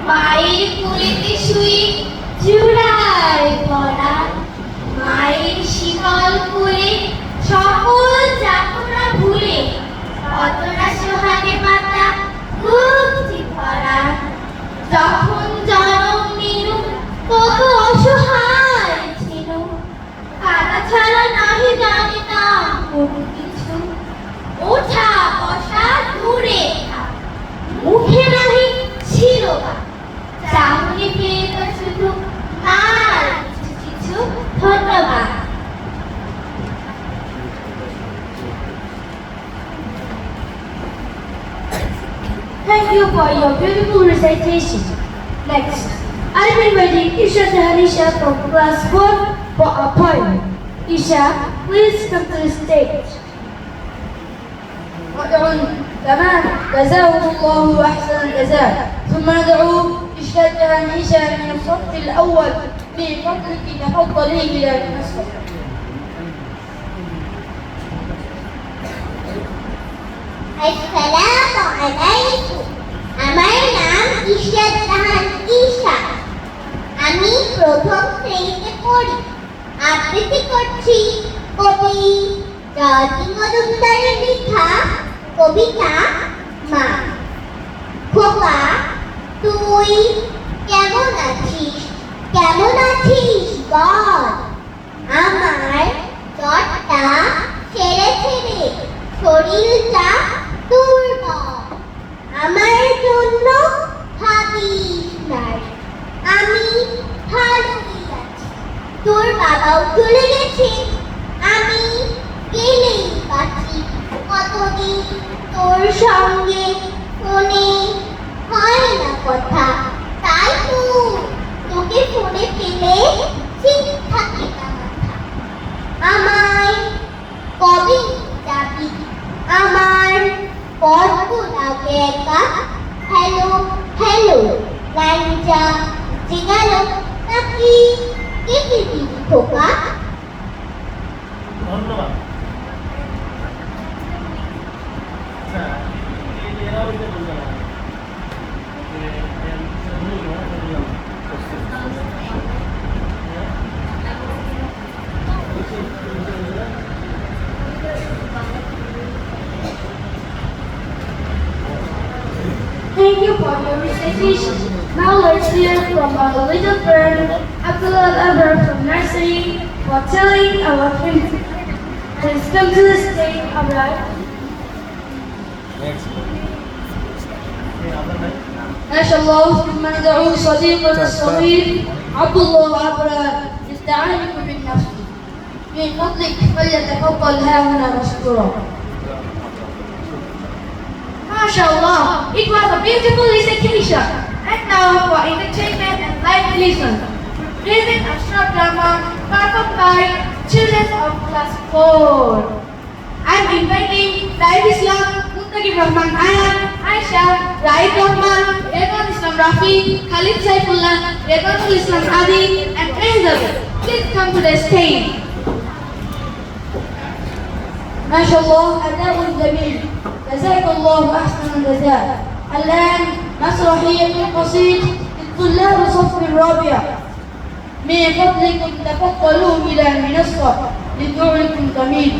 মায়ের কোলেতে শুয়ে জুড়ায় পরাণ, মায়ের শীতল কোলে সকল যাতনা ভুলে অতটা সোহাগে মাতা মুক্তি পরাণ। যখন জনম নিনু কত অসহায় ছিল, কাদা ছাড়া নাহি জানিতাম কোনো কিছু। ওঠা বসা দূরে থাক, মুখে নাহি ছিল চাহনি পেয়ে শুধু মার কিছু কিছু। ধন্যবাদ। Thank you for your beautiful recitation. Next, I'm inviting Isha Taharisha from class 4 for a poem. Isha, please come to the stage. ودعوا كمان جزاهم الله أحسن الجزاء. ثم ندعو إشهاد تهانيشا من الصف الأول. من فضلك تفضلي إلى المسجد. আসসালামু আলাইকুম। আমার নাম ইশরাত জাহান ঈশা। আমি প্রথম শ্রেণীতে পড়ি। আবৃত্তি করছি কবি জাতি মজুমদারের লেখা কবিতা মা। খোকা, তুই কেমন আছিস? কেমন আছিস বল? আমার জ্বরটা সেরেছে রে, শরীরটা দুর্বল। আমার জন্য ভাবিস নাই, আমি ভালোই আছি। তোর বাবাও চলে গেছে, আমি গেলেই বাঁচি। কতদিন তোর সঙ্গে ফোনে হয় না কথা, তাই তো তোকে ফোনে পেলে ঠিক থাকে না মাথা। আমায় কবে যাবি? আমার বড্ড লাগে একা। হ্যালো হ্যালো লাইনটা যে গেল, নাকি কেটে দিবি খোকা? ধন্যবাদ। Thank you for your recitation. Now let's hear from our little friend Abdullah Abar from nursery for telling our hymn. Please come to the stage, Abrar. ما شاء الله. ثم ندعو صديقنا الصغير عبد الله أبرار للتعانق بالنفس. من فضلك فليتفضل ها هنا مشكورا. MashaAllah, it was a beautiful recitation. And now for entertainment and live listen. Present a short drama performed by children of class 4. I'm inviting Raif Islam, Muntaqib Rahman Ayan, Aisha, Raif Rahman, Redwan Islam Rafi, Khalid Saifullah, Redwanul Islam Adi, and Elizabeth. Please come to the stage. ما شاء الله أداء جميل. جزاك الله أحسن الجزاء. الآن مسرحية قصيد للطلاب صف الرابع. من فضلكم تفضلوا إلى المنصة لدعوكم جميل.